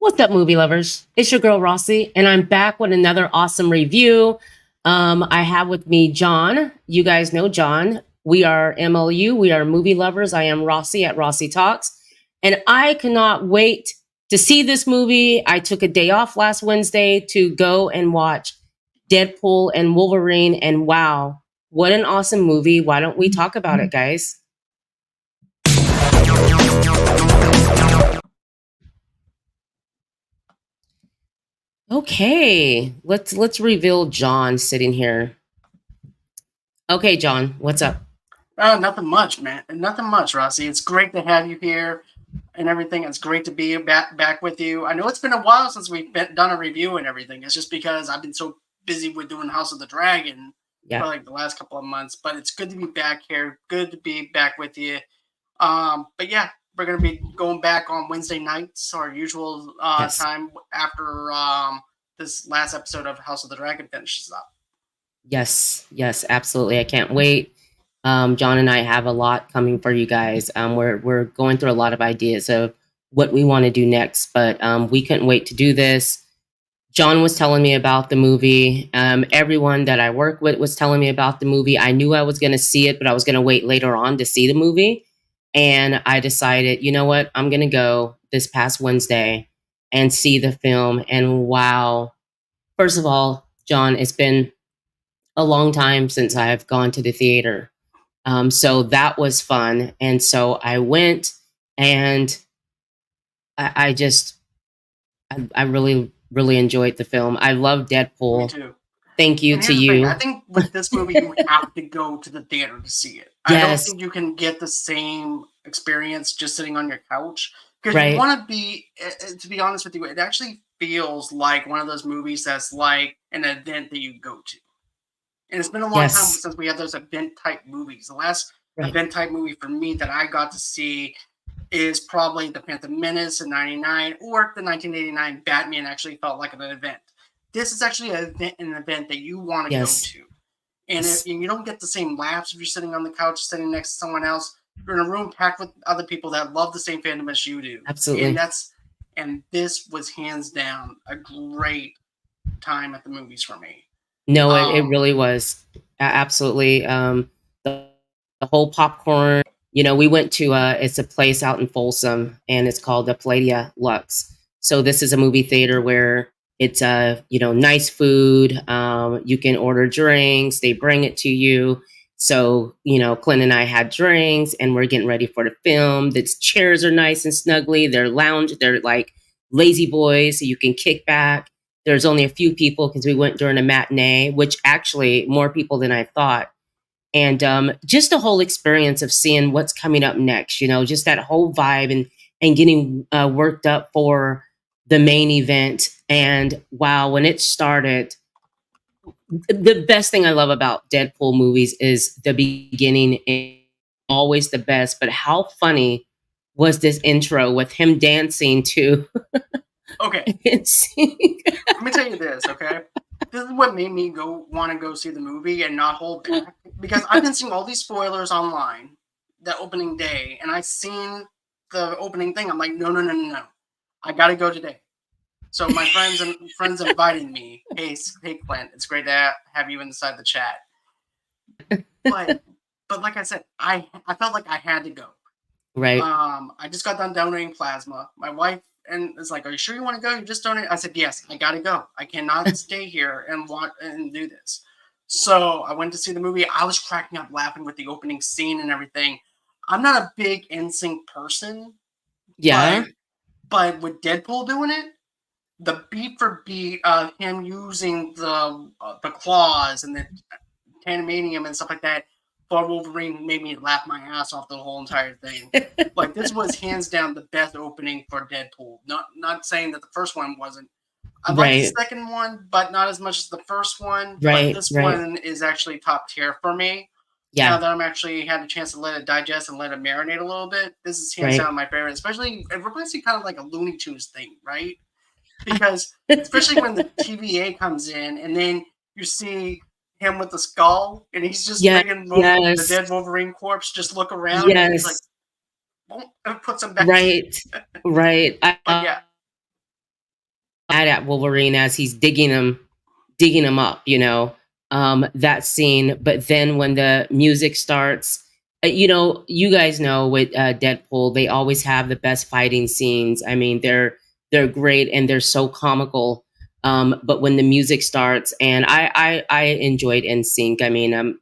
What's up, movie lovers? It's your girl Rossie, and I'm back with another awesome review. I have with me John. You guys know John. We are MLU. We are movie lovers. I am Rossie at Rossie Talks, and I cannot wait to see this movie. I took a day off last Wednesday to go and watch Deadpool and Wolverine, and wow, what an awesome movie! Why don't we talk about it, guys? Okay, let's reveal John sitting here. Okay, John, what's up? Nothing much, man. Nothing much, Rossi. It's great to have you here and everything. It's great to be back with you. I know it's been a while since we've done a review and everything. It's just because I've been so busy with doing House of the Dragon for Yeah. like the last couple of months. But it's good to be back here. Good to be back with you. But yeah, we're gonna be going back on Wednesday nights, our usual Yes. time after this last episode of House of the Dragon finishes up. Yes. Yes. Absolutely. I can't wait. John and I have a lot coming for you guys. We're going through a lot of ideas of what we want to do next, but we couldn't wait to do this. John was telling me about the movie. Everyone that I work with was telling me about the movie. I knew I was going to see it, but I was going to wait later on to see the movie. And I decided, you know what? I'm going to go this past Wednesday and see the film. And wow. First of all, John, it's been a long time since I've gone to the theater. So that was fun. And so I went and I just, I really, really enjoyed the film. I love Me Deadpool. too. Thank you And to here's the thing, I you. think with this movie, you have to go to the theater to see it. I don't Yes, think you can get the same experience just sitting on your couch because you right. want to be. To be honest with you, it actually feels like one of those movies that's like an event that you go to. And it's been a long time Yes, since we had those event type movies. The last right. event type movie for me that I got to see is probably the Phantom Menace in '99 or the 1989 Batman. Actually felt like an event. This is actually an event that you want to go Yes, to, and, yes, and you don't get the same laughs if you're sitting on the couch sitting next to someone else. You're in a room packed with other people that love the same fandom as you do, and absolutely. this was hands down a great time at the movies for me. No, it Um, really was. Absolutely. The whole popcorn, we went to it's a place out in Folsom and it's called the Palladia Lux. So this is a movie theater where it's nice food. You can order drinks, they bring it to you. So, Clint and I had drinks and we're getting ready for the film. The chairs are nice and snuggly. They're like lazy boys, so you can kick back. There's only a few people because we went during a matinee, which actually more people than I thought. And just the whole experience of seeing what's coming up next, just that whole vibe and getting worked up for the main event. And wow, when it started, the best thing I love about Deadpool movies is the beginning and always the best. But how funny was this intro with him dancing to okay, NSYNC? let me tell you this, okay? This is what made me go want to go see the movie and not hold back because I've been seeing all these spoilers online the opening day, and I seen the opening thing. I'm like, no, no, no, no, no. I gotta go today. So my friends invited me. Hey, hey, Clint, it's great to have you inside the chat. But like I said, I felt like I had to go. Right. I just got done donating plasma. My wife and is like, "Are you sure you want to go? You just donate." I said, "Yes, I gotta go. I cannot stay here and want and do this." So I went to see the movie. I was cracking up laughing with the opening scene and everything. I'm not a big NSYNC person, Yeah. but with Deadpool doing it, the beat for beat of him using the claws and the Tanimanium and stuff like that, for Wolverine made me laugh my ass off the whole entire thing. Like this was hands down the best opening for Deadpool. Not saying that the first one wasn't. I liked the Right. second one, but not as much as the first one. But Right. this Right. one is actually top tier for me. Now Yeah. that I'm actually had a chance to let it digest and let it marinate a little bit, this is hands Right. down my favorite. Especially it reminds me kind of like a Looney Tunes thing, right? Because especially when the TVA comes in and then you see him with the skull and he's just Yes. making the Yes. dead Wolverine corpse just look around and he's like, Yes. "Boom," and puts him back. Right. Right. But yeah, mad at Wolverine as he's digging him up, that scene. But then when the music starts, you guys know with Deadpool, they always have the best fighting scenes. I mean, they're great and they're so comical. But when the music starts, and I enjoyed NSYNC. I mean,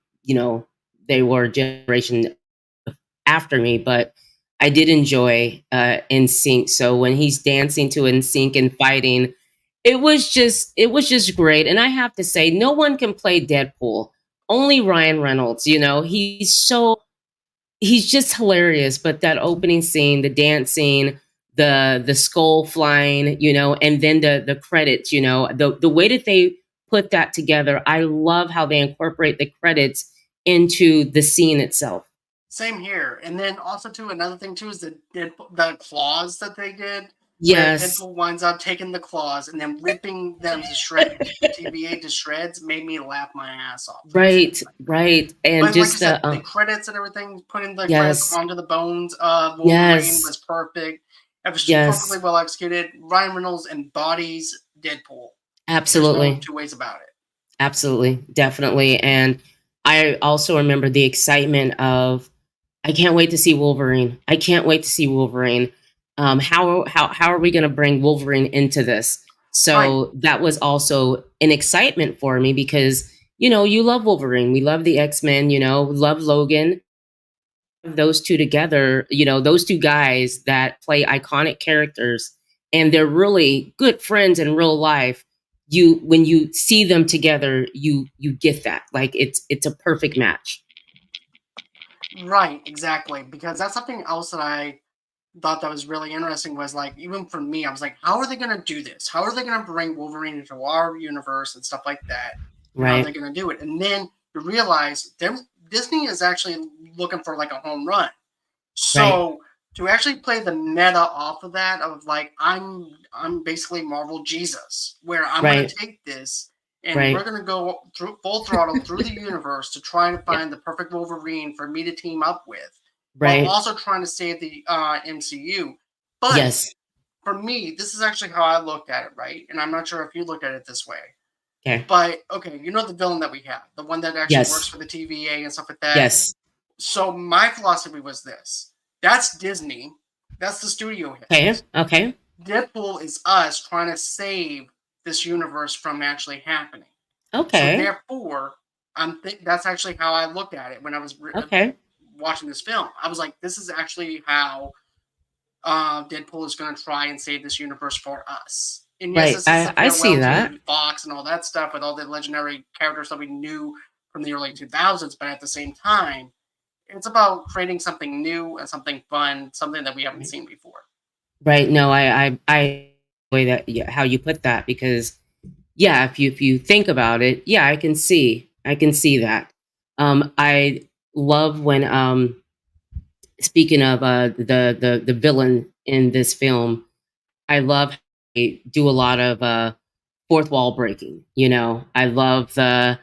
they were a generation after me, but I did enjoy NSYNC. So when he's dancing to NSYNC and fighting, it was just great. And I have to say, no one can play Deadpool. Only Ryan Reynolds. He's just hilarious. But that opening scene, the dancing, the skull flying, and then the credits, the way that they put that together, I love how they incorporate the credits into the scene itself. Same here. And then also too, another thing too is the claws that they did, where Yes, Deadpool winds up taking the claws and then ripping them to shreds, the TVA to shreds, made me laugh my ass off. right, right, and But like you just said, the credits and everything, putting the credits yes, onto the bones of Wolverine yes, was perfect. It was perfectly yes, well executed. Ryan Reynolds embodies Deadpool. There's no absolutely. two ways about it. Absolutely, definitely. And I also remember the excitement of, I can't wait to see Wolverine. I can't wait to see Wolverine. How are we going to bring Wolverine into this? Right. So that was also an excitement for me because you love Wolverine. We love the X-Men. Love Logan. Those two together. Those two guys that play iconic characters, and they're really good friends in real life. When you see them together, you get that, like, it's a perfect match. Right, exactly. Because that's something else that I thought that was really interesting was like even for me, I was like, how are they gonna do this? How are they gonna bring Wolverine into our universe and stuff like that? And how are they Right, gonna do it? And then you realize Disney is actually looking for like a home run. right, So to actually play the meta off of that of like I'm basically Marvel Jesus, where I'm gonna right, take this and we're right. gonna go through full throttle through the universe to try and Yeah, find the perfect Wolverine for me to team up with, while right. also trying to save the MCU. But Yes. for me, this is actually how I looked at it, right? And I'm not sure if you look at it this way. Okay. But okay, you know the villain that we have, the one that actually works Yes. for the TVA and stuff like that. Yes. So my philosophy was this: that's Disney, that's the studio Okay. heads. Okay. Deadpool is us trying to save this universe from actually happening. So Okay. therefore, that's actually how I looked at it when I was Okay. watching this film. I was like, this is actually how Deadpool is going to try and save this universe for us. And yes, Right. this is I a I see farewell that. to Fox and all that stuff with all the legendary characters that we knew from the early 2000s, but at the same time, it's about creating something new and something fun, something that we haven't seen before. Right. No, I way that, yeah, how you put that, because yeah, if you think about it, yeah, I can see that. I love when, speaking of the villain in this film, I love how they do a lot of fourth wall breaking. I love the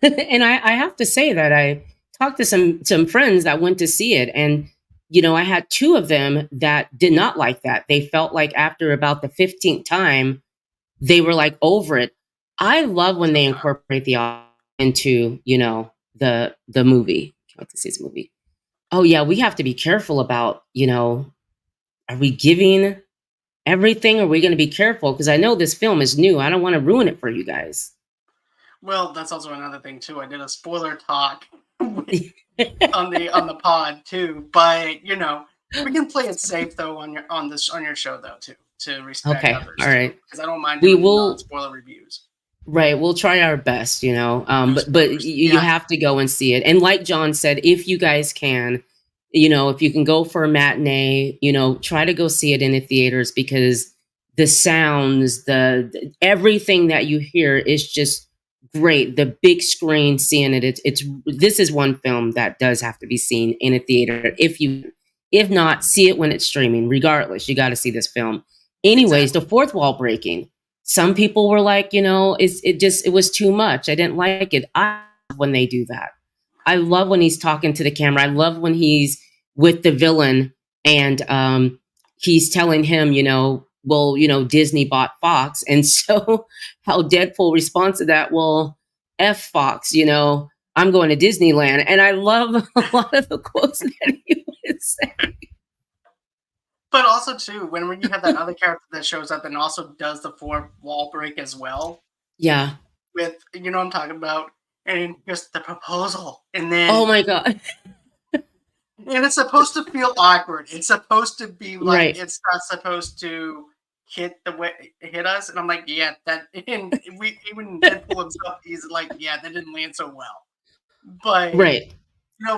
and I have to say that I talked to some friends that went to see it, and I had two of them that did not like that. They felt like after about the 15th time, they were like over it. I love when they Sometimes. incorporate the audio into the movie. Can't wait to see this movie. Oh yeah, we have to be careful about, are we giving everything? Are we going to be careful? Because I know this film is new. I don't want to ruin it for you guys. Well, that's also another thing too. I did a spoiler talk on the pod too, but we can play it safe though on your show though too, to respect Okay, others all too, right. because I don't mind We doing will. non-spoiler reviews. Right, we'll try our best, No but spoilers. you Yeah, have to go and see it. And like John said, if you guys can, if you can go for a matinee, try to go see it in the theaters, because the sounds, everything that you hear is just great. The big screen, seeing it, it's this is one film that does have to be seen in a theater. If not, see it when it's streaming. Regardless, you got to see this film. Anyways, the exactly. fourth wall breaking, some people were like, it was too much. I didn't like it. I love when they do that. I love when he's talking to the camera. I love when he's with the villain, and he's telling him, well, Disney bought Fox. And so how Deadpool responds to that, well, F Fox, I'm going to Disneyland. And I love a lot of the quotes that he would say. But also too, when you have that other character that shows up and also does the fourth wall break as well, Yeah. with what I'm talking about, and just the proposal, and Oh then my God. and it's supposed to feel awkward. It's supposed to be like Right. it's not supposed to hit us, and I'm like, yeah, that. And we even Deadpool himself, he's like, yeah, that didn't land so well. But Right.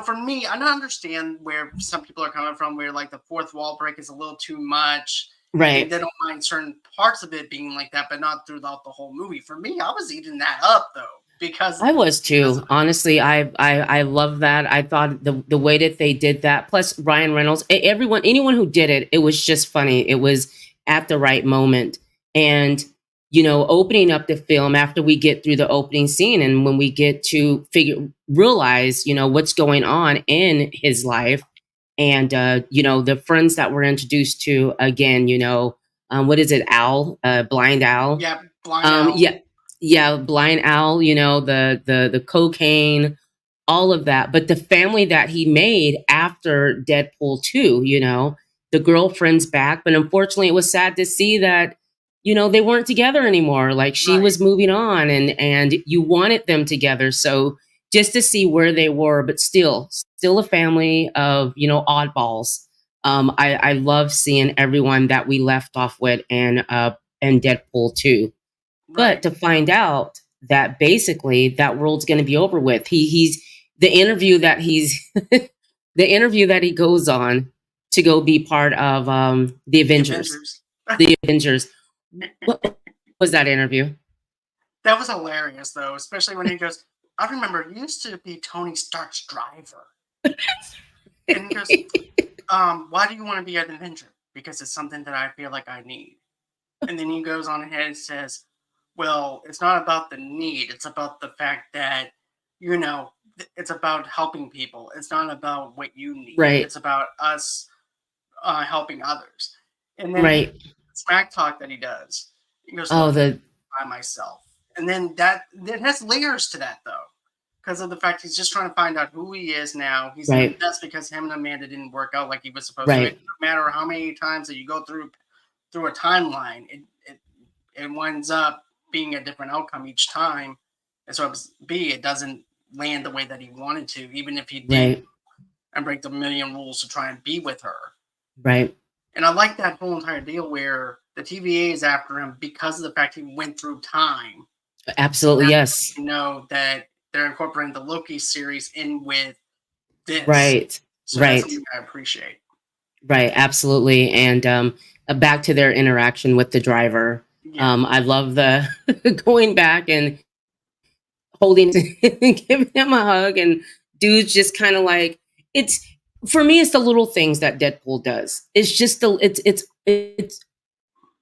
for me, I don't understand where some people are coming from, where like the fourth wall break is a little too much, and Right. they don't mind certain parts of it being like that, but not throughout the whole movie. For me, I was eating that up though I was because too. Honestly, I love that. I thought the way that they did that, plus Ryan Reynolds, everyone, anyone who did it, it was just funny. It was at the right moment. And opening up the film after we get through the opening scene, and when we get to realize, what's going on in his life, and the friends that we're introduced to again, what is it, Al, Blind Al, yeah, Blind Owl, yeah, yeah, Blind Owl, the cocaine, all of that. But the family that he made after Deadpool 2, the girlfriend's back. But unfortunately, it was sad to see that, they weren't together anymore. Like, she right, was moving on, and you wanted them together. So just to see where they were, but still a family of, oddballs. I love seeing everyone that we left off with and Deadpool 2. But right, to find out that basically that world's going to be over with. He's the interview that he's the interview that he goes on to go be part of the the Avengers. Avengers. The Avengers. What was that interview? That was hilarious though, especially when he goes, "I remember you used to be Tony Stark's driver," and he goes, "Why do you want to be an Avenger? Because it's something that I feel like I need." And then he goes on ahead and says, "Well, it's not about the need. It's about the fact that, it's about helping people. It's not about what you need. Right. It's about us helping others." And then Right. smack talk that he does. He goes, Oh, "Look, the by myself." And then that has layers to that though, because of the fact he's just trying to find out who he is now. He's in the right. mess because him and Amanda didn't work out like he was supposed to. Right. And no matter how many times that you go through a timeline, it winds up being a different outcome each time. And so it doesn't land the way that he wanted to, even if he did Right. and break the million rules to try and be with her. Right. And I like that whole entire deal where the TVA is after him because of the fact he went through time. Absolutely, That's yes. how you know that they're incorporating the Loki series in with this. Right. So that's Right. something I appreciate. Right, absolutely. And back to their interaction with the driver. Yeah. I love the going back and holding and giving him a hug, and dude's just kind of like, it's, for me, it's the little things that Deadpool does. It's just it's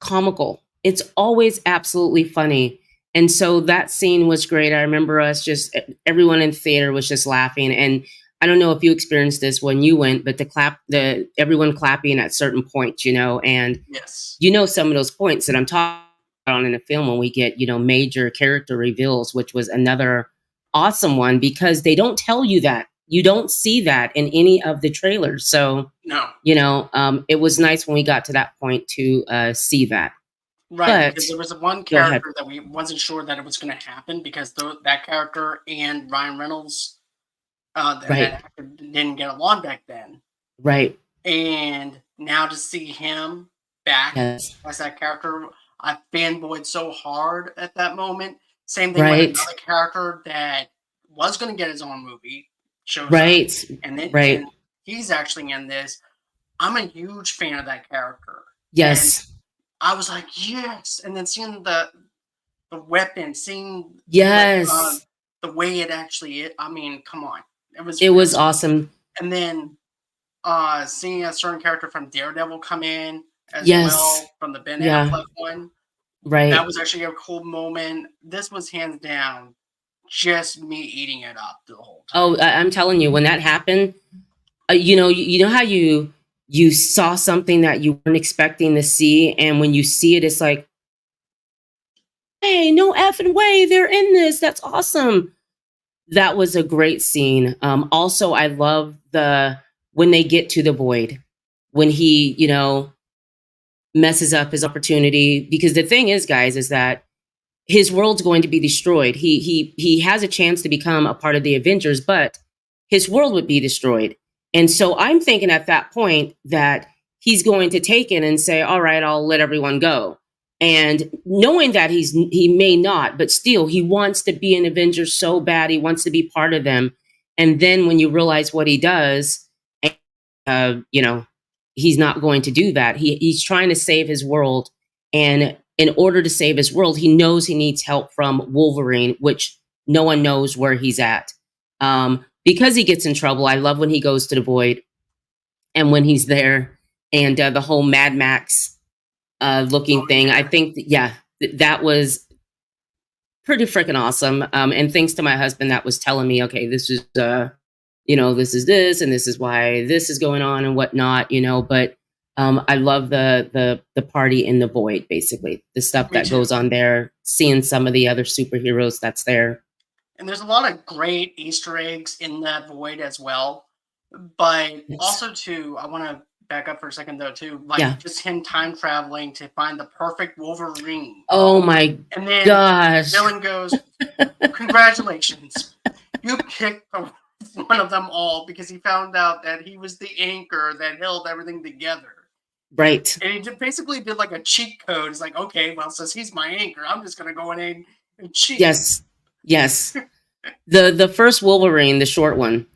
comical. It's always absolutely funny. And so that scene was great. I remember us just, everyone in the theater was just laughing. And I don't know if you experienced this when you went, but the everyone clapping at certain points, and Yes. some of those points that I'm talking about in the film when we get, major character reveals, which was another awesome one because they don't tell you that. You don't see that in any of the trailers. So, No. it was nice when we got to that point to see that. Right, But because there was one go ahead. character that we wasn't sure that it was going to happen because that character and Ryan Reynolds and that Right. actor didn't get along back then. Right. And now to see him back Yes. as that character, I fanboyed so hard at that moment. Same thing when Right. another character that was going to get his own movie shows up, Right. and then Right. he's actually in this. I'm a huge fan of that character, and Yes. I was like, yes. And then seeing the weapon, seeing Yes. the way it actually is. I mean, come on, It was awesome. and then seeing a certain character from Daredevil come in as Yes. well from the Ben Yeah. Affleck one. That Right. was actually a cool moment. This was hands down just me eating it up the whole time. Oh, I'm telling you, when that happened, you know how you saw something that you weren't expecting to see, and when you see it, it's like, hey, no effing way, they're in this. That's awesome. That was a great scene. Also, I love the when they get to the void, when he, messes up his opportunity. Because the thing is, guys, is that his world's going to be destroyed. He has a chance to become a part of the Avengers, but his world would be destroyed. And so I'm thinking at that point that he's going to take it and say, "All right, I'll let everyone go." And knowing that he may not, but still he wants to be an Avenger so bad. He wants to be part of them. And then when you realize what he does, you know, he's not going to do that. He's trying to save his world, and in order to save his world, he knows he needs help from Wolverine, which no one knows where he's at. Because he gets in trouble. I love when he goes to the void and when he's there, and the whole Mad Max looking thing. I think, that was pretty freaking awesome. And thanks to my husband that was telling me, okay, this is this is this, and this is why this is going on and whatnot, But I love the party in the void, basically the stuff Me that too. goes on there. Seeing some of the other superheroes that's there. And there's a lot of great Easter eggs in that void as well. But Yes. also too, I want to back up for a second though too, like Yeah. just him time traveling to find the perfect Wolverine. Oh my And then gosh. villain goes, "Congratulations, you picked one of them all," because he found out that he was the anchor that held everything together. Right. And he basically did like a cheat code. It's like, okay, well, since he's my anchor, I'm just gonna go in and cheat. Yes. Yes. The first Wolverine, the short one,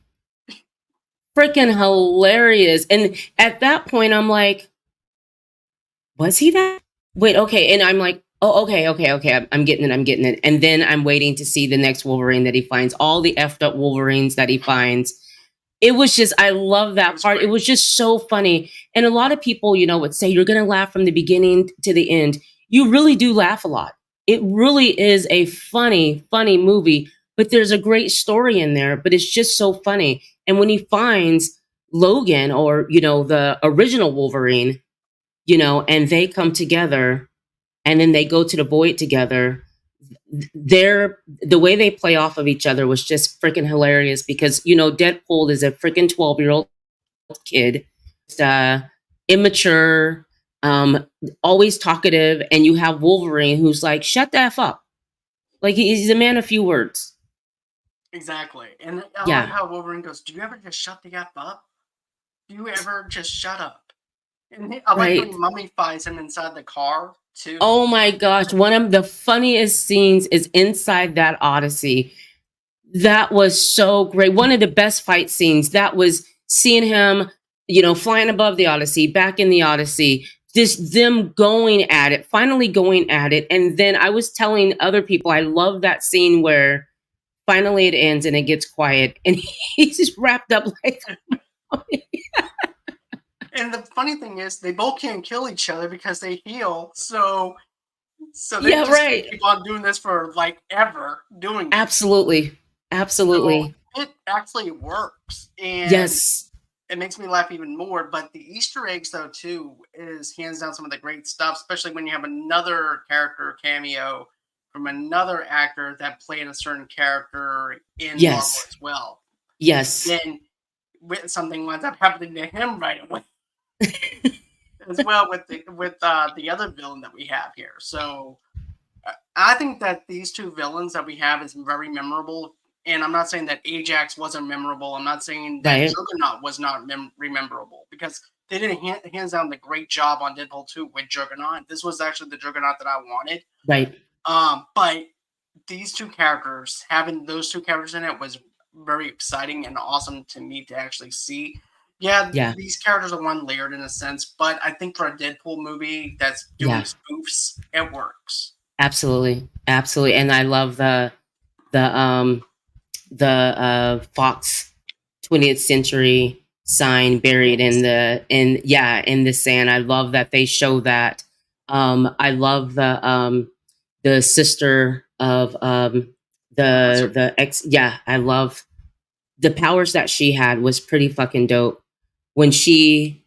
freaking hilarious. And at that point, I'm like, was he that? Wait, okay. And I'm like, oh, okay. I'm getting it. I'm getting it. And then I'm waiting to see the next Wolverine that he finds, all the effed up Wolverines that he finds. It was just, I love It that was part. It great. was just so funny. And a lot of people, would say you're going to laugh from the beginning to the end. You really do laugh a lot. It really is a funny, funny movie, but there's a great story in there, but it's just so funny. And when he finds Logan, or, the original Wolverine, and they come together and then they go to the void together, the way they play off of each other was just freaking hilarious, because Deadpool is a freaking 12-year-old kid, uh, immature, always talkative, and you have Wolverine who's like, shut the f up, like he's a man of few words. Exactly. And I love Yeah. how Wolverine goes, "Do you ever just shut the F up? Do you ever just shut up?" And I like when he Right. mummifies him inside the car too. Oh my gosh, one of the funniest scenes is inside that Odyssey. That was so great. One of the best fight scenes. That was seeing him, flying above the Odyssey, back in the Odyssey, just them going at it, finally going at it. And then I was telling other people, I love that scene where finally it ends and it gets quiet and he's just wrapped up like, And the funny thing is, they both can't kill each other because they heal. So they yeah, just right. keep on doing this for like ever doing it. Absolutely. So Absolutely. it actually works, and Yes. it makes me laugh even more. But the Easter eggs, though, too, is hands down some of the great stuff, especially when you have another character cameo from another actor that played a certain character in Marvel Yes. as well. Yes. Then with something winds up happening to him right away as well with the other villain that we have here. So I think that these two villains that we have is very memorable. And I'm not saying that Ajax wasn't memorable. I'm not saying that Right. Juggernaut was not rememberable, because they did a hands down the great job on Deadpool 2 with Juggernaut. This was actually the Juggernaut that I wanted. Right. But these two characters, having those two characters in it, was very exciting and awesome to me to actually see. Yeah, Yeah. these characters are one layered in a sense, but I think for a Deadpool movie that's doing Yeah. spoofs, it works. Absolutely. Absolutely. And I love the Fox 20th century sign buried in Yes. in the sand. I love that they show that. I love the sister of Professor. the ex. Yeah, I love the powers that she had was pretty fucking dope when she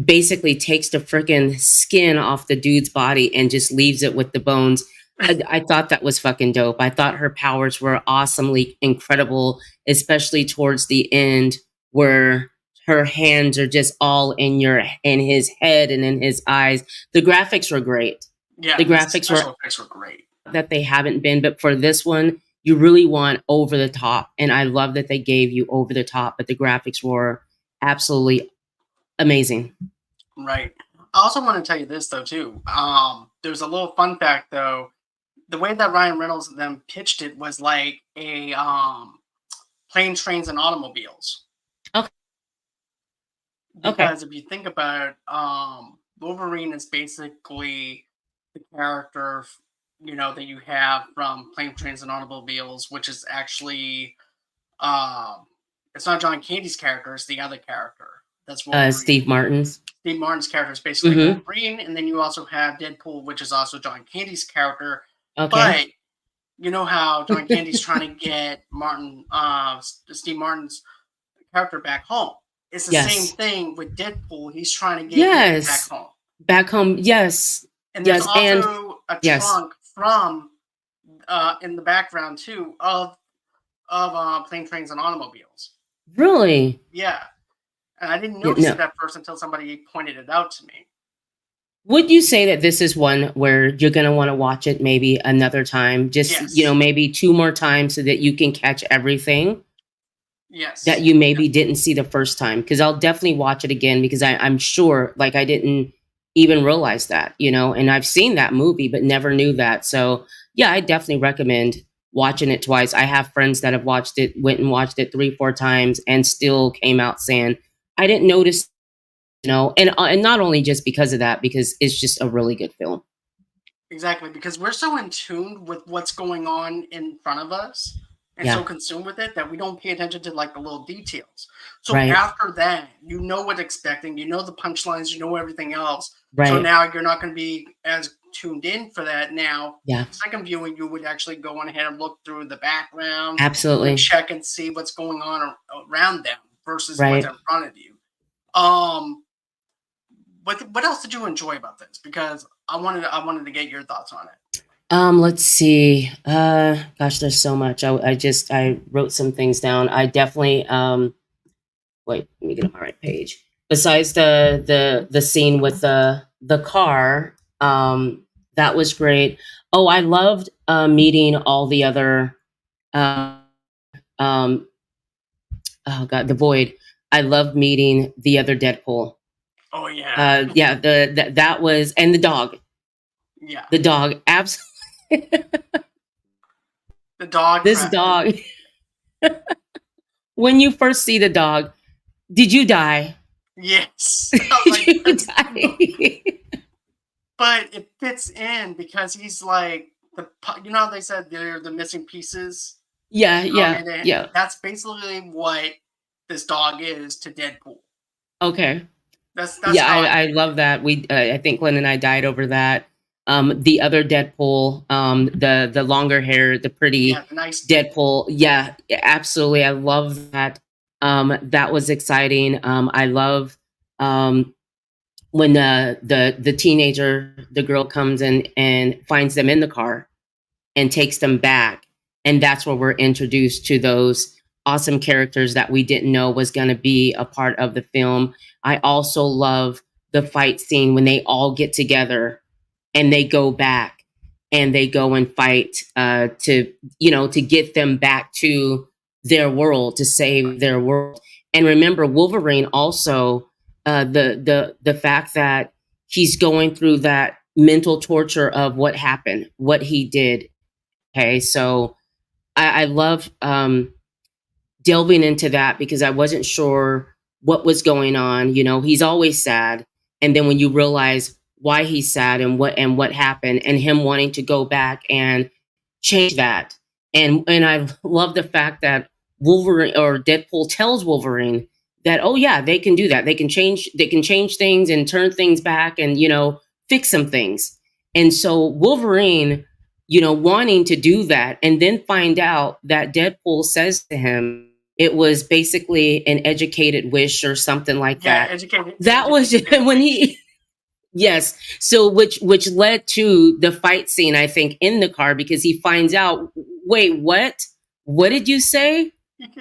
basically takes the freaking skin off the dude's body and just leaves it with the bones. I thought that was fucking dope. I thought her powers were awesomely incredible, especially towards the end where her hands are just all in his head and in his eyes. The graphics were great. Yeah, The the graphics were special effects were great. that they haven't been, but for this one, you really want over the top. And I love that they gave you over the top, but the graphics were absolutely amazing. Right. I also want to tell you this though too. There's a little fun fact though. The way that Ryan Reynolds and them pitched it was like a plane, trains, and automobiles. Okay. Okay. Because if you think about it, Wolverine is basically the character, that you have from Plane, Trains, and Automobiles, which is actually, it's not John Candy's character; it's the other character. That's Wolverine. Steve Martin's. Steve Martin's character is basically Wolverine, and then you also have Deadpool, which is also John Candy's character. Okay. But you know how John Candy's trying to get Steve Martin's character back home. It's the same thing with Deadpool. He's trying to get him back home. Back home, yes. And there's also a trunk from in the background too of Plane, Trains, and Automobiles. Really? Yeah. And I didn't notice it at first until somebody pointed it out to me. Would you say that this is one where you're going to want to watch it maybe another time? Just, maybe 2 more times so that you can catch everything? Yes. That you maybe didn't see the first time? Because I'll definitely watch it again because I'm sure, like, I didn't even realize that, and I've seen that movie, but never knew that. So, yeah, I definitely recommend watching it twice. I have friends that have went and watched it 3, 4 times and still came out saying, I didn't notice, and not only just because of that, because it's just a really good film. Exactly, because we're so in tune with what's going on in front of us and so consumed with it that we don't pay attention to like the little details. So after that, you know what expecting, you know the punchlines, you know everything else. Right. So now you're not going to be as tuned in for that. Now, second viewing, you would actually go on ahead and look through the background, absolutely, check and see what's going on around them versus what's in front of you. What else did you enjoy about this? Because I wanted to get your thoughts on it. Let's see. Gosh, there's so much. I wrote some things down. I definitely wait, let me get on my right page. Besides the scene with the car, that was great. Oh, I loved meeting all the other oh god, the Void. I loved meeting the other Deadpool. Oh yeah. That was, and the dog. Yeah. The dog, absolutely. The dog. This dog. When you first see the dog, did you die? Yes. Did you die? But it fits in because he's like how they said they're the missing pieces. Yeah. That's basically what this dog is to Deadpool. Okay. That's I love that. I think Glenn and I died over that. The other Deadpool, the longer hair, the pretty the nice Deadpool. Yeah, absolutely. I love that. That was exciting. I love when the teenager, the girl comes in and finds them in the car and takes them back. And that's where we're introduced to those awesome characters that we didn't know was going to be a part of the film. I also love the fight scene when they all get together and they go back and they go and fight to get them back to their world, to save their world. And remember, Wolverine also, the fact that he's going through that mental torture of what happened, what he did. Okay, so I love delving into that because I wasn't sure what was going on. He's always sad. And then when you realize why he's sad and what happened and him wanting to go back and change that. And I love the fact that Wolverine or Deadpool tells Wolverine that, oh yeah, they can do that. They can change things and turn things back and, fix some things. And so Wolverine, wanting to do that and then find out that Deadpool says to him, it was basically an educated wish or something like Yeah, that. educated. That was Educated when wish. he yes. So which led to the fight scene, I think, in the car because he finds out, wait, what? What did you say?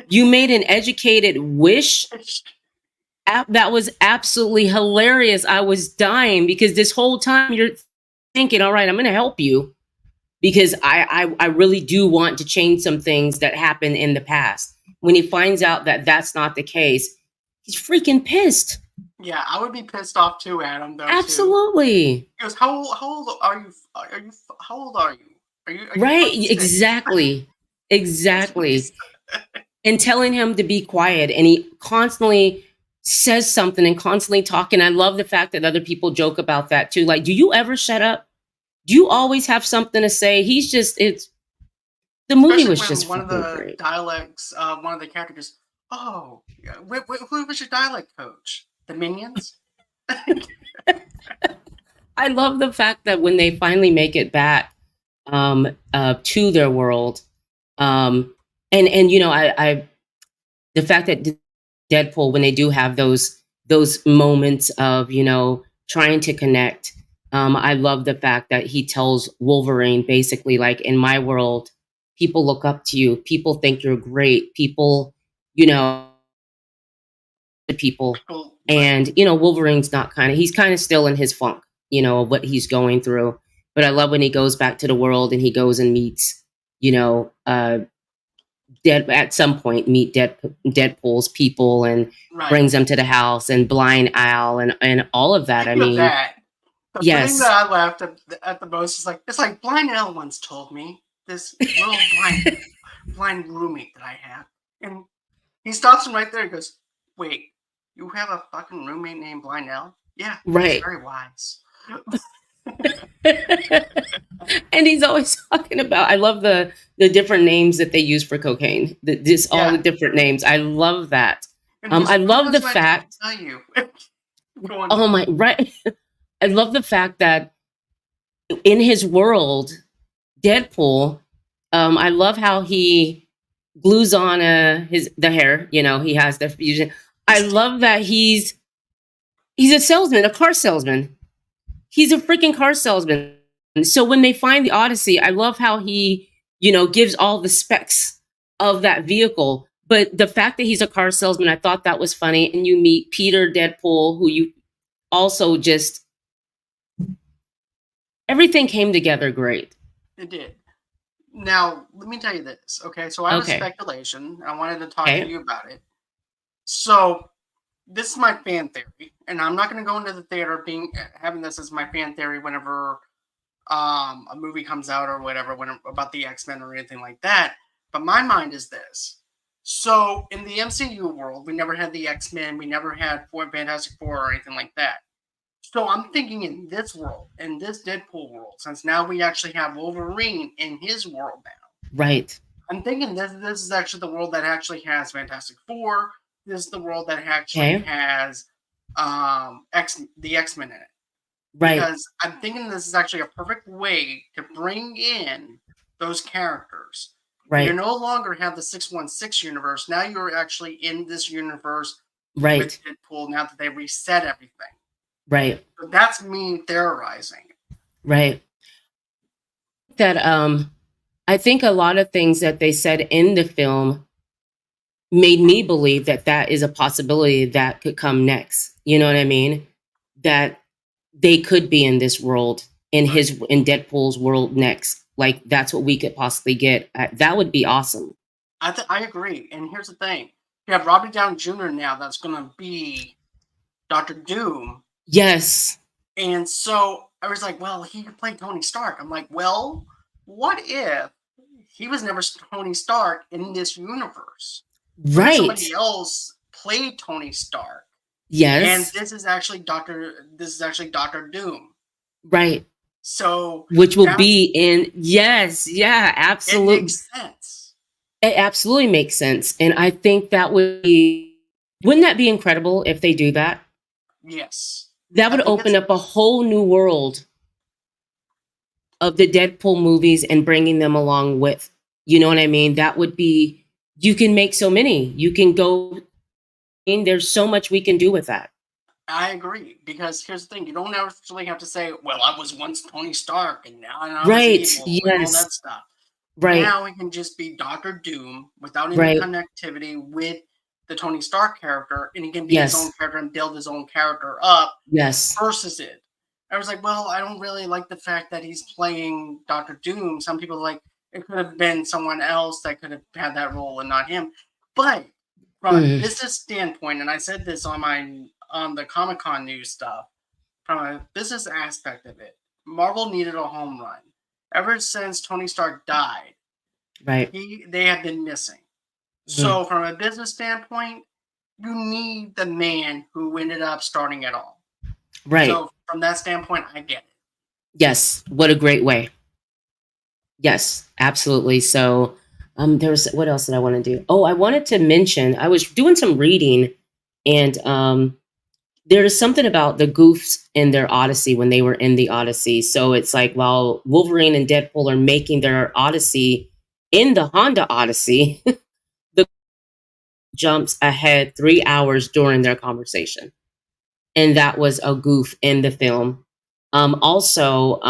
You made an educated wish? That was absolutely hilarious. I was dying because this whole time you're thinking, all right, I'm going to help you because I really do want to change some things that happened in the past. When he finds out that that's not the case, he's freaking pissed. Yeah, I would be pissed off too, Adam. Though too. Absolutely. He goes, how old are you? Are you? How old are you? Are you Right. fucking six? Exactly. That's what he Exactly. said. And telling him to be quiet. And he constantly says something and constantly talking. I love the fact that other people joke about that too. Like, do you ever shut up? Do you always have something to say? It's the movie Especially was when just one of fucking the great. dialects, one of the characters, oh, yeah, who was your dialect coach? The Minions? I love the fact that when they finally make it back to their world, um, and you know, I the fact that Deadpool, when they do have those moments of trying to connect, I love the fact that he tells Wolverine basically like, in my world, people look up to you, people think you're great, people, you know, the people, People, right. and Wolverine's not he's kind of still in his funk, of what he's going through. But I love when he goes back to the world and he goes and meets, you know, uh, at some point meet Deadpool's people and Right. brings them to the house and Blind Owl and all of that. I Speaking of mean, that, the thing that yes, I laughed at the most is like, it's like Blind L once told me, this little blind roommate that I have. And he stops him right there and goes, wait, you have a fucking roommate named Blind L? Yeah, he's right. very wise. And he's always talking about. I love the different names that they use for cocaine. Just all the Yeah. different names. I love that. And he's, I who love knows the what I didn't fact. tell you? Go on. Oh my, right. I love the fact that in his world, Deadpool. I love how he glues on the hair. He has the fusion. I love that he's a salesman, a car salesman. He's a freaking car salesman. So when they find the Odyssey, I love how he, gives all the specs of that vehicle. But the fact that he's a car salesman, I thought that was funny. And you meet Peter Deadpool, who you also just everything came together great. It did. Now, let me tell you this. Okay, so I have a Okay. speculation. I wanted to talk to Okay. you about it. So, this is my fan theory, and I'm not going to go into the theater having this as my fan theory whenever a movie comes out or whatever about the X-Men or anything like that. But my mind is this. So, in the MCU world, we never had the X-Men, we never had Fantastic Four or anything like that. So I'm thinking in this world, in this Deadpool world, since now we actually have Wolverine in his world now. Right. I'm thinking this is actually the world that actually has Fantastic Four. This is the world that actually Okay. has the X-Men in it. Right. Because I'm thinking this is actually a perfect way to bring in those characters. Right. You no longer have the 616 universe. Now you're actually in this universe Right. with Deadpool now that they reset everything. Right. So that's me theorizing. Right. That I think a lot of things that they said in the film made me believe that that is a possibility that could come next. You know what I mean? That they could be in this world, in Deadpool's world next. Like that's what we could possibly get. That would be awesome. I agree. And here's the thing: you have Robert Downey Jr. now that's going to be Doctor Doom. Yes. And so I was like, well, he could play Tony Stark. I'm like, well, what if he was never Tony Stark in this universe? What if somebody else played Tony Stark? Yes. And this is actually Doctor Doom. Right. So which will be in yeah, absolutely. It makes sense. It absolutely makes sense. And I think that wouldn't that be incredible if they do that? Yes. That would open up a whole new world of the Deadpool movies and bringing them along with, you know what I mean? That would be you can make so many. You can go. And there's so much we can do with that. I agree, because here's the thing: you don't actually have to say, "Well, I was once Tony Stark, and now I was Right. evil," and all Yes. that stuff. Right. Now he can just be Doctor Doom without any Right. connectivity with the Tony Stark character, and he can be his own Yes. character and build his own character up Yes. versus it. I was like, well, I don't really like the fact that he's playing Doctor Doom. Some people like it could have been someone else that could have had that role and not him. But from a Mm, business standpoint, and I said this on my on the Comic Con news stuff, from a business aspect of it, Marvel needed a home run. Ever since Tony Stark died, right. they have been missing. Mm, So from a business standpoint, you need the man who ended up starting it all. right. So from that standpoint, I get it. Yes. What a great way. Yes, absolutely. So, there's what else did I want to do? Oh, I wanted to mention I was doing some reading, and there is something about the goofs in their Odyssey when they were in the Odyssey. So it's like while Wolverine and Deadpool are making their Odyssey in the Honda Odyssey, the jumps ahead 3 hours during their conversation, and that was a goof in the film. Also,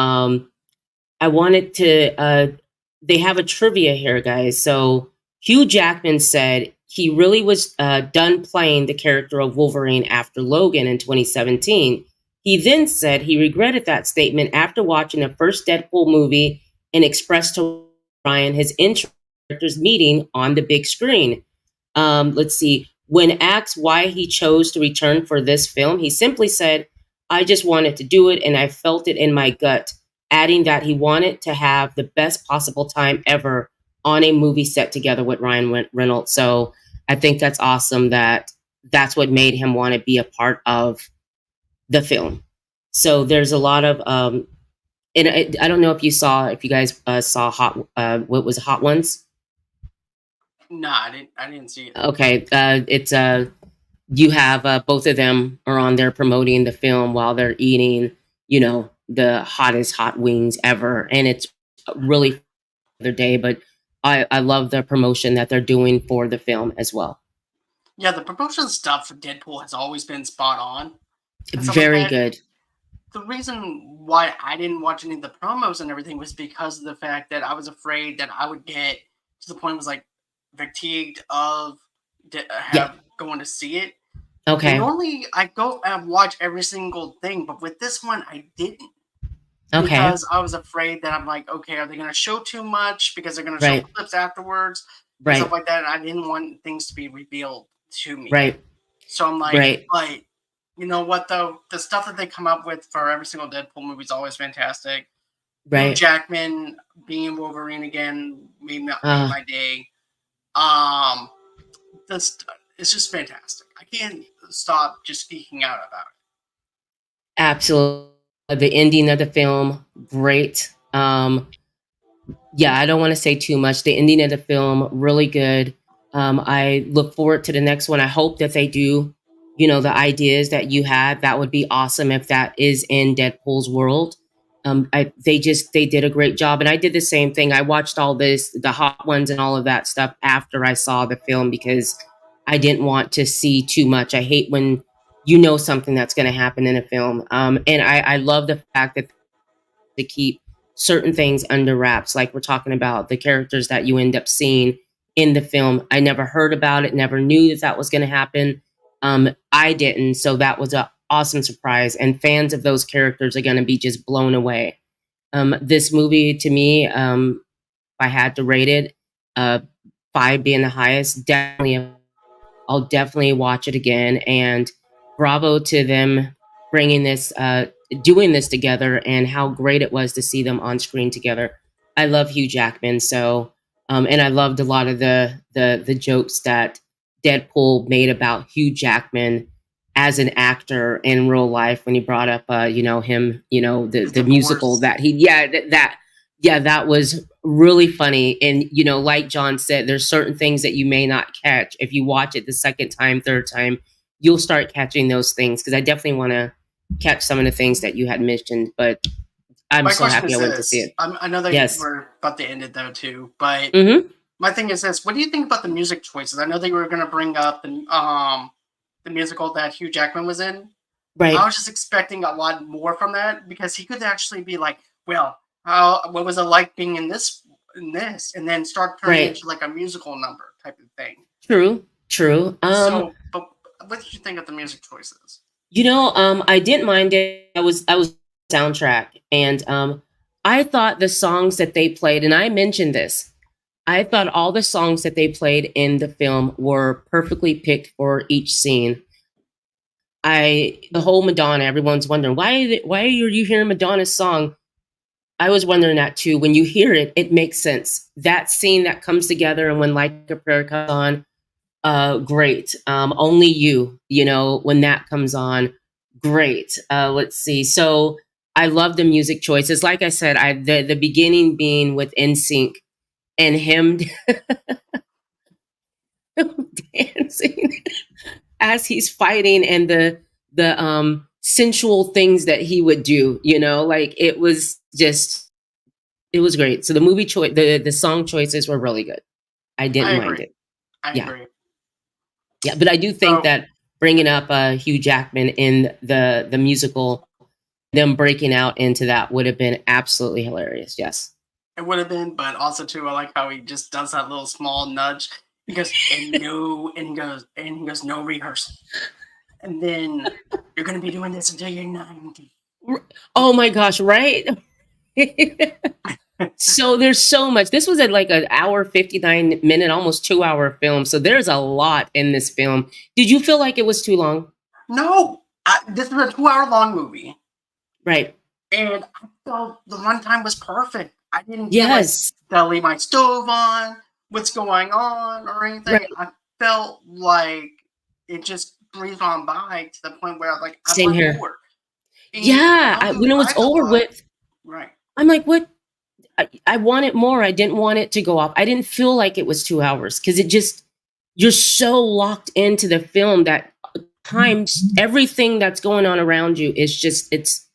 I wanted to. They have a trivia here, guys. So Hugh Jackman said he really was done playing the character of Wolverine after Logan in 2017. He then said he regretted that statement after watching the first Deadpool movie and expressed to Ryan his interest in characters meeting on the big screen. Let's see. When asked why he chose to return for this film, he simply said, I just wanted to do it and I felt it in my gut, adding that he wanted to have the best possible time ever on a movie set together with Ryan Reynolds. So I think that's awesome that that's what made him want to be a part of the film. So there's a lot of, and I don't know if if you guys saw what was Hot Ones? Nah, I didn't. I didn't see it. Okay, it's you have both of them are on there promoting the film while they're eating, the hottest hot wings ever, and it's really the day. But I love the promotion that they're doing for the film as well. Yeah, the promotion stuff for Deadpool has always been spot on and stuff like Very that. good. The reason why I didn't watch any of the promos and everything was because of the fact that I was afraid that I would get to the point was like fatigued of Yeah. have going to see it. And Okay. normally I go and watch every single thing, but with this one I didn't, Okay. because I was afraid that I'm like, okay, are they going to show too much because they're going to show Right. clips afterwards and stuff Right. like that. And I didn't want things to be revealed to me. Right. So I'm like, Right. but you know what though? The stuff that they come up with for every single Deadpool movie is always fantastic. Hugh Right. Jackman being Wolverine again made Uh, my day. Um, this it's just fantastic. I can't stop just geeking out about it. Absolutely. The ending of the film, great. Yeah, I don't want to say too much. The ending of the film, really good. I look forward to the next one. I hope that they do, the ideas that you had. That would be awesome if that is in Deadpool's world. They did a great job, and I did the same thing. I watched all the hot ones and all of that stuff after I saw the film because I didn't want to see too much. I hate when something that's going to happen in a film. And I love the fact that to keep certain things under wraps. Like we're talking about the characters that you end up seeing in the film. I never heard about it, never knew that was going to happen. I didn't. So that was an awesome surprise. And fans of those characters are going to be just blown away. This movie, to me, if I had to rate it, uh, five being the highest, definitely I'll definitely watch it again. And bravo to them bringing doing this together, and how great it was to see them on screen together. I love Hugh Jackman, so and I loved a lot of the jokes that Deadpool made about Hugh Jackman as an actor in real life when he brought up him, His the musical divorce. that he yeah that was really funny. And like John said, there's certain things that you may not catch if you watch it the second time, third time. You'll start catching those things, because I definitely want to catch some of the things that you had mentioned. But I'm My so question happy is I went to see this: it. I know that Yes. we're about to end it though too, but Mm-hmm. My thing is this: what do you think about the music choices? I know they were going to bring up the musical that Hugh Jackman was in. I Right, was just expecting a lot more from that because he could actually be like, well, how what was it like being in this, and then start turning right. into like a musical number type of thing. True, true. So, but what did you think of the music choices? I didn't mind it. I was soundtrack, and I thought the songs that they played, and I mentioned this. I thought all the songs that they played in the film were perfectly picked for each scene. The whole Madonna, everyone's wondering why are you hearing Madonna's song? I was wondering that too. When you hear it, it makes sense. That scene that comes together, and when Like a Prayer comes on, great. Only you, when that comes on, great. Let's see. So I love the music choices. Like I said, the beginning being with NSYNC and him dancing as he's fighting, and the sensual things that he would do, like it was great. So the movie choice, the song choices were really good. I I didn't mind agree. it. I Yeah. agree. Yeah, but I do think So that bringing up Hugh Jackman in the musical, them breaking out into that would have been absolutely hilarious. Yes. it would have been, but also too, I like how he just does that little small nudge. He goes, and no, and he goes, no rehearsal. And then you're gonna be doing this until you're 90. Oh my gosh! Right. So there's so much. This was at like an hour 59 minute, almost 2 hour film. So there's a lot in this film. Did you feel like it was too long? No, this is a 2 hour long movie, Right. and I felt the runtime was perfect. I didn't feel like Yes. did I leave my stove on? What's going on or anything? Right. I felt like it just breezed on by to the point where like I Same want here. more. And I Yeah. don't do When it was fives a over lot. with, Right. I'm like, what? I wanted more. I didn't want it to go off. I didn't feel like it was 2 hours because you're so locked into the film that times everything that's going on around you is it's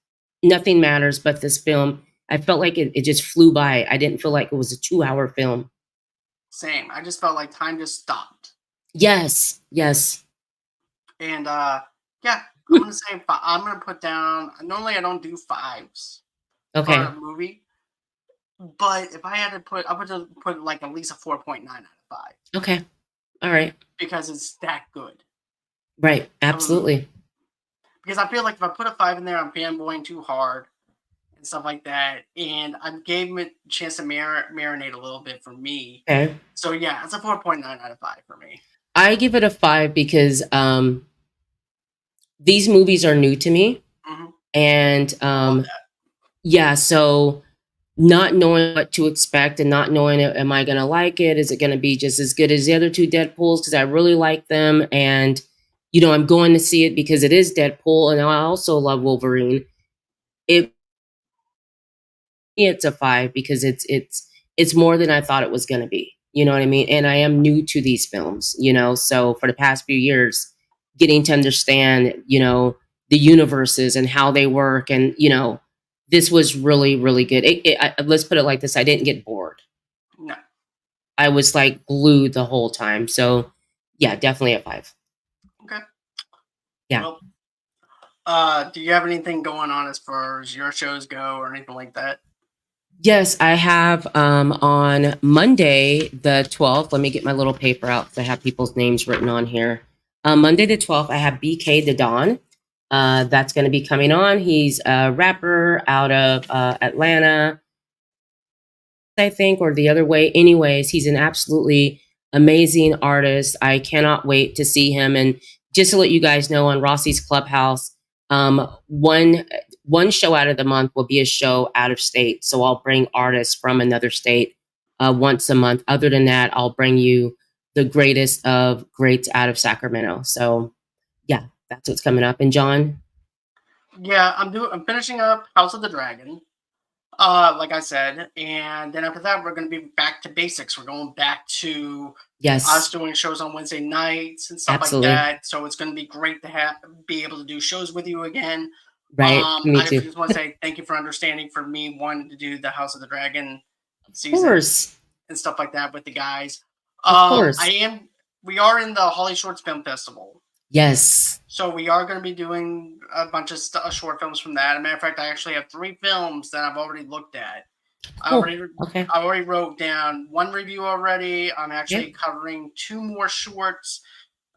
nothing matters but this film. I felt like it just flew by. I didn't feel like it was a 2 hour film. Same. I just felt like time just stopped. Yes, yes. And yeah, I'm gonna say I'm gonna put down. Normally, I don't do fives for a Okay, movie, but if I had to put, I would just put like at least a 4.9 out of five okay. All right. because it's that good Right, of a movie. absolutely. Because I feel like if I put a five in there, I'm fanboying too hard and stuff like that. And I gave him a chance to marinate a little bit for me. Okay. So yeah, it's a 4.9 out of five for me. I give it a 5 because these movies are new to me, Hmm. and I love that. yeah, so not knowing what to expect and not knowing am I going to like it? Is it going to be just as good as the other two Deadpools? Because I really like them. And, I'm going to see it because it is Deadpool. And I also love Wolverine. It It's a 5 because it's more than I thought it was going to be. You know what I mean? And I am new to these films. So for the past few years, getting to understand, the universes and how they work, and this was really, really good. Let's put it like this: I didn't get bored. No. I was like glued the whole time. So yeah, definitely a 5. Okay. Yeah. Well, do you have anything going on as far as your shows go or anything like that? Yes, I have on Monday the 12th. Let me get my little paper out because I have people's names written on here. Monday the 12th, I have BK the Don. That's going to be coming on. He's a rapper out of Atlanta, I think, or the other way. Anyways, he's an absolutely amazing artist. I cannot wait to see him. And just to let you guys know, on Rossie's Clubhouse, one show out of the month will be a show out of state. So I'll bring artists from another state once a month. Other than that, I'll bring you the greatest of greats out of Sacramento. So yeah, that's what's coming up. And John, Yeah, I'm finishing up House of the Dragon. Like I said, and then after that, we're gonna be back to basics. We're going back to us yes, doing shows on Wednesday nights and stuff like absolutely. that. So it's gonna be great to have be able to do shows with you again. Right. Me I too. just want to say thank you for understanding for me wanting to do the House of the Dragon Of season. course. and stuff like that with the guys. Of course. We are in the Holly Shorts Film Festival. Yes. So we are going to be doing a bunch of short films from that. As a matter of fact, I actually have 3 films that I've already looked at. Okay. I already wrote down 1 review already. I'm actually Yep. covering 2 more shorts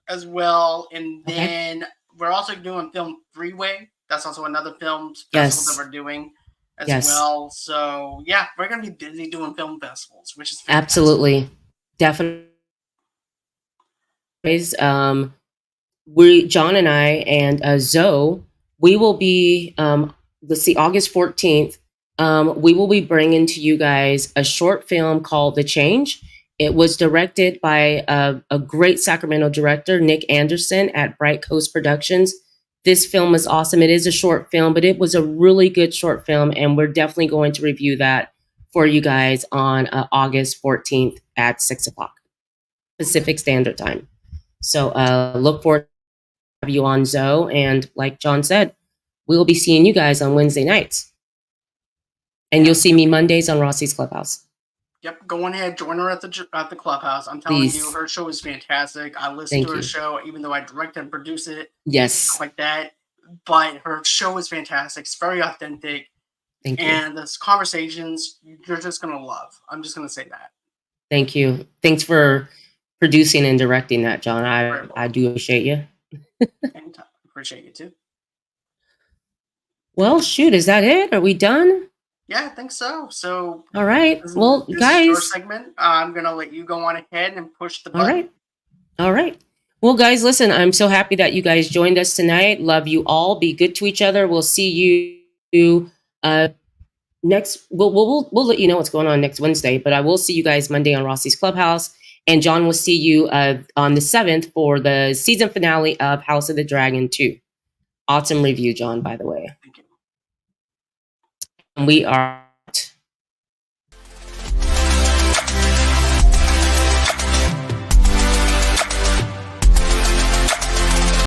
as well, and Okay. then we're also doing Film Freeway. That's also another film festival that Yes. we're doing as Yes. well. So yeah, we're gonna be busy doing film festivals, which is fantastic. Absolutely. Definitely. We John and I and Zoe, we will be let's see, August 14th. We will be bringing to you guys a short film called The Change. It was directed by a great Sacramento director, Nick Anderson at Bright Coast Productions. This film is awesome. It is a short film, but it was a really good short film, and we're definitely going to review that for you guys on August 14th at 6 o'clock Pacific Standard Time. So look forward to have you on, Zoe. And like John said, we will be seeing you guys on Wednesday nights. And Yeah. you'll see me Mondays on Rossie's Clubhouse. Yep, go on ahead, join her at the clubhouse. I'm telling you, Please. her show is fantastic. I listen Thank to her you. show, even though I direct and produce it, Yes. stuff like that. But her show is fantastic. It's very authentic. Thank you. And those conversations, you're just gonna love. I'm just gonna say that. Thank you. Thanks for producing and directing that, John. Very I well. do appreciate you. Anytime. Appreciate you too. Well, shoot, is that it? Are we done? Yeah, I think so. So, All right. Well, this is your guys. segment. I'm gonna let you go on ahead and push the All button. right. All right. Well, guys, listen, I'm so happy that you guys joined us tonight. Love you all. Be good to each other. We'll see you next. We'll let you know what's going on next Wednesday, but I will see you guys Monday on Rossie's Clubhouse. And John will see you on the 7th for the season finale of House of the Dragon 2. Awesome review, John, by the way. Thank you. And we are